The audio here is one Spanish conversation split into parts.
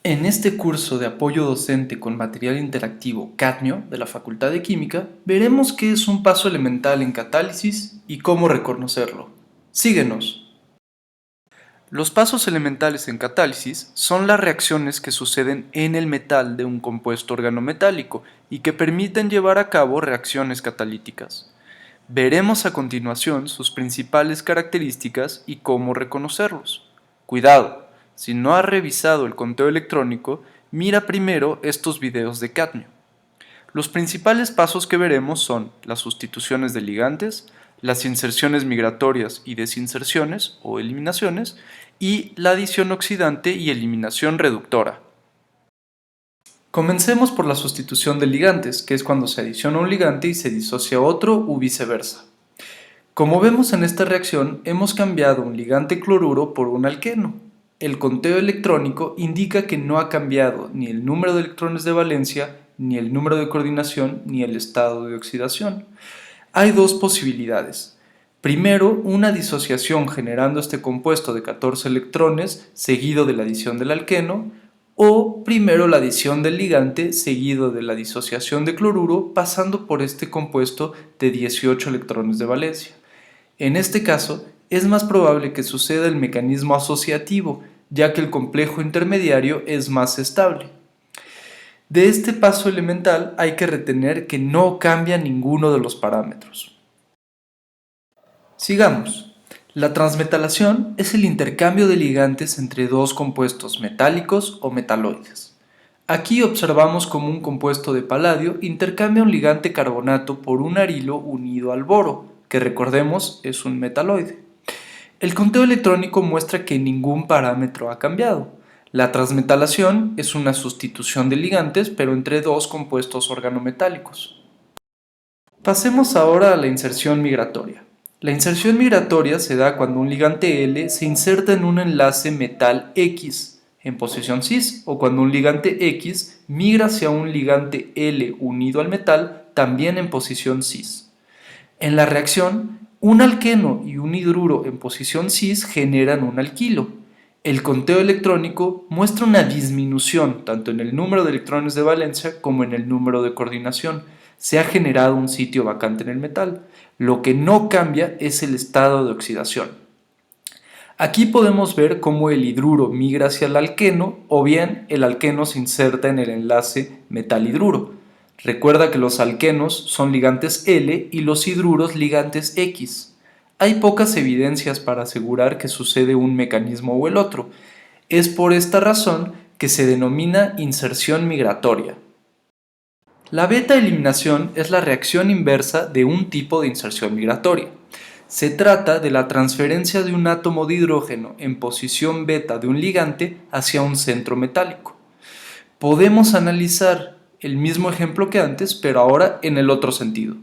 En este curso de apoyo docente con material interactivo Cadmio de la Facultad de Química, veremos qué es un paso elemental en catálisis y cómo reconocerlo. Síguenos. Los pasos elementales en catálisis son las reacciones que suceden en el metal de un compuesto organometálico y que permiten llevar a cabo reacciones catalíticas. Veremos a continuación sus principales características y cómo reconocerlos. Cuidado, si no has revisado el conteo electrónico, mira primero estos videos de Cadmio. Los principales pasos que veremos son las sustituciones de ligantes, las inserciones migratorias y desinserciones o eliminaciones, y la adición oxidante y eliminación reductora. Comencemos por la sustitución de ligantes, que es cuando se adiciona un ligante y se disocia otro u viceversa. Como vemos en esta reacción, hemos cambiado un ligante cloruro por un alqueno. El conteo electrónico indica que no ha cambiado ni el número de electrones de valencia, ni el número de coordinación, ni el estado de oxidación. Hay dos posibilidades. Primero, una disociación generando este compuesto de 14 electrones seguido de la adición del alqueno, o primero la adición del ligante seguido de la disociación de cloruro pasando por este compuesto de 18 electrones de valencia. En este caso, es más probable que suceda el mecanismo asociativo, ya que el complejo intermediario es más estable. De este paso elemental hay que retener que no cambia ninguno de los parámetros. Sigamos. La transmetalación es el intercambio de ligantes entre dos compuestos metálicos o metaloides. Aquí observamos cómo un compuesto de paladio intercambia un ligante carbonato por un arilo unido al boro, que recordemos es un metaloide. El conteo electrónico muestra que ningún parámetro ha cambiado. La transmetalación es una sustitución de ligantes, pero entre dos compuestos organometálicos. Pasemos ahora a la inserción migratoria. La inserción migratoria se da cuando un ligante L se inserta en un enlace metal X en posición cis, o cuando un ligante X migra hacia un ligante L unido al metal también en posición cis. En la reacción, un alqueno y un hidruro en posición cis generan un alquilo. El conteo electrónico muestra una disminución tanto en el número de electrones de valencia como en el número de coordinación. Se ha generado un sitio vacante en el metal. Lo que no cambia es el estado de oxidación. Aquí podemos ver cómo el hidruro migra hacia el alqueno o bien el alqueno se inserta en el enlace metal-hidruro. Recuerda que los alquenos son ligantes L y los hidruros ligantes X. Hay pocas evidencias para asegurar que sucede un mecanismo o el otro. Es por esta razón que se denomina inserción migratoria. La beta-eliminación es la reacción inversa de un tipo de inserción migratoria. Se trata de la transferencia de un átomo de hidrógeno en posición beta de un ligante hacia un centro metálico. Podemos analizar el mismo ejemplo que antes, pero ahora en el otro sentido.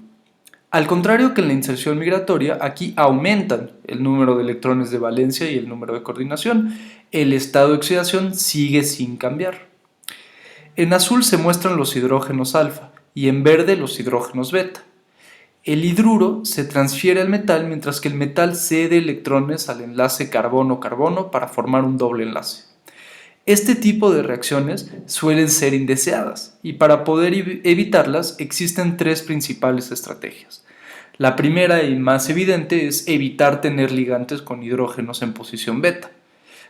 Al contrario que en la inserción migratoria, aquí aumentan el número de electrones de valencia y el número de coordinación. El estado de oxidación sigue sin cambiar. En azul se muestran los hidrógenos alfa y en verde los hidrógenos beta. El hidruro se transfiere al metal mientras que el metal cede electrones al enlace carbono-carbono para formar un doble enlace. Este tipo de reacciones suelen ser indeseadas y para poder evitarlas existen tres principales estrategias. La primera y más evidente es evitar tener ligantes con hidrógenos en posición beta.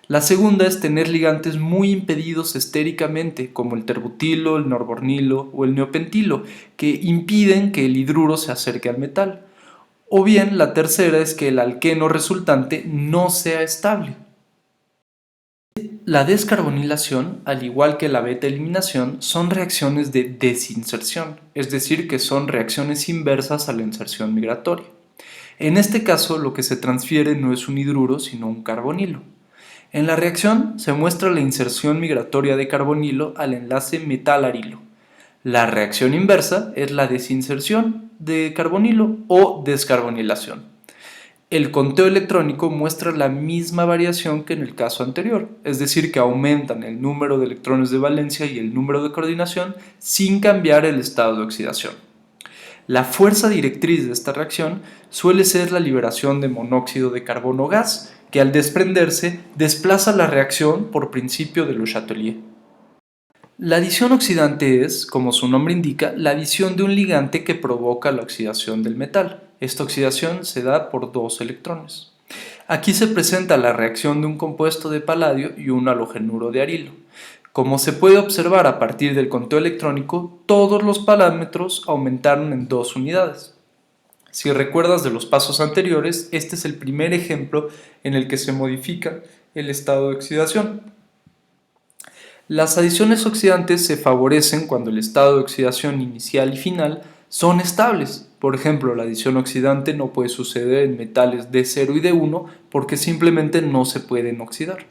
La segunda es tener ligantes muy impedidos estéricamente, como el terbutilo, el norbornilo o el neopentilo, que impiden que el hidruro se acerque al metal. O bien la tercera es que el alqueno resultante no sea estable. La descarbonilación, al igual que la beta-eliminación, son reacciones de desinserción, es decir, que son reacciones inversas a la inserción migratoria. En este caso, lo que se transfiere no es un hidruro, sino un carbonilo. En la reacción se muestra la inserción migratoria de carbonilo al enlace metal-arilo. La reacción inversa es la desinserción de carbonilo o descarbonilación. El conteo electrónico muestra la misma variación que en el caso anterior, es decir, que aumentan el número de electrones de valencia y el número de coordinación sin cambiar el estado de oxidación. La fuerza directriz de esta reacción suele ser la liberación de monóxido de carbono gas, que al desprenderse desplaza la reacción por principio de Le Chatelier. La adición oxidante es, como su nombre indica, la adición de un ligante que provoca la oxidación del metal. Esta oxidación se da por dos electrones. Aquí se presenta la reacción de un compuesto de paladio y un halogenuro de arilo. Como se puede observar a partir del conteo electrónico, todos los parámetros aumentaron en 2 unidades. Si recuerdas de los pasos anteriores, este es el primer ejemplo en el que se modifica el estado de oxidación. Las adiciones oxidantes se favorecen cuando el estado de oxidación inicial y final son estables. Por ejemplo, la adición oxidante no puede suceder en metales D0 y D1 porque simplemente no se pueden oxidar.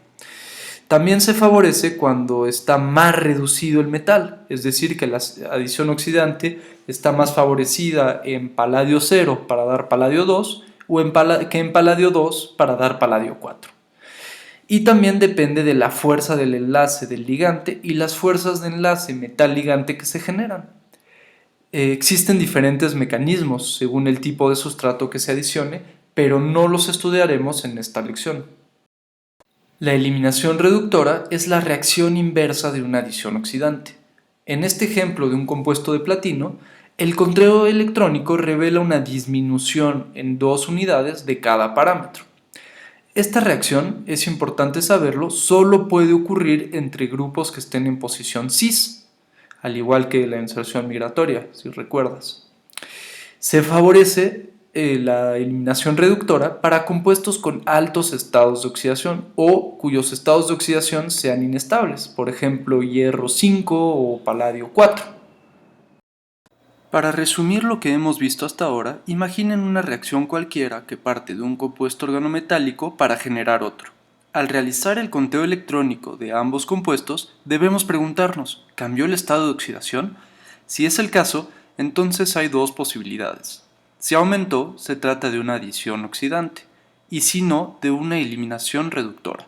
También se favorece cuando está más reducido el metal, es decir, que la adición oxidante está más favorecida en paladio 0 para dar paladio 2 que en paladio 2 para dar paladio 4. Y también depende de la fuerza del enlace del ligante y las fuerzas de enlace metal-ligante que se generan. Existen diferentes mecanismos según el tipo de sustrato que se adicione, pero no los estudiaremos en esta lección. La eliminación reductora es la reacción inversa de una adición oxidante. En este ejemplo de un compuesto de platino, el conteo electrónico revela una disminución en 2 unidades de cada parámetro. Esta reacción, es importante saberlo, solo puede ocurrir entre grupos que estén en posición cis, al igual que la inserción migratoria, si recuerdas. Se favorece la eliminación reductora para compuestos con altos estados de oxidación o cuyos estados de oxidación sean inestables, por ejemplo hierro 5 o paladio 4. Para resumir lo que hemos visto hasta ahora, imaginen una reacción cualquiera que parte de un compuesto organometálico para generar otro. Al realizar el conteo electrónico de ambos compuestos, debemos preguntarnos, ¿cambió el estado de oxidación? Si es el caso, entonces hay dos posibilidades. Si aumentó, se trata de una adición oxidante, y si no, de una eliminación reductora.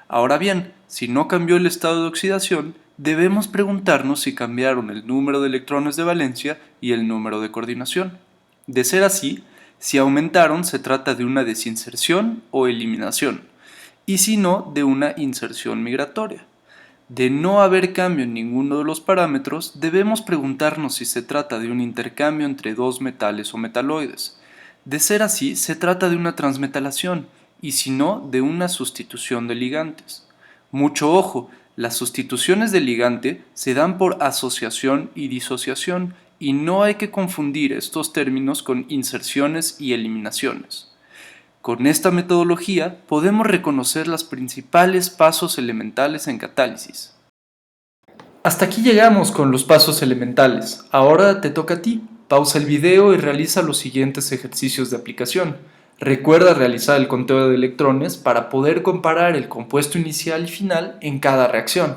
Ahora bien, si no cambió el estado de oxidación, debemos preguntarnos si cambiaron el número de electrones de valencia y el número de coordinación. De ser así, si aumentaron se trata de una desinserción o eliminación, y si no, de una inserción migratoria. De no haber cambio en ninguno de los parámetros, debemos preguntarnos si se trata de un intercambio entre dos metales o metaloides. De ser así, se trata de una transmetalación, y si no, de una sustitución de ligantes. Mucho ojo, las sustituciones de ligante se dan por asociación y disociación, y no hay que confundir estos términos con inserciones y eliminaciones. Con esta metodología podemos reconocer los principales pasos elementales en catálisis. Hasta aquí llegamos con los pasos elementales. Ahora te toca a ti. Pausa el video y realiza los siguientes ejercicios de aplicación. Recuerda realizar el conteo de electrones para poder comparar el compuesto inicial y final en cada reacción.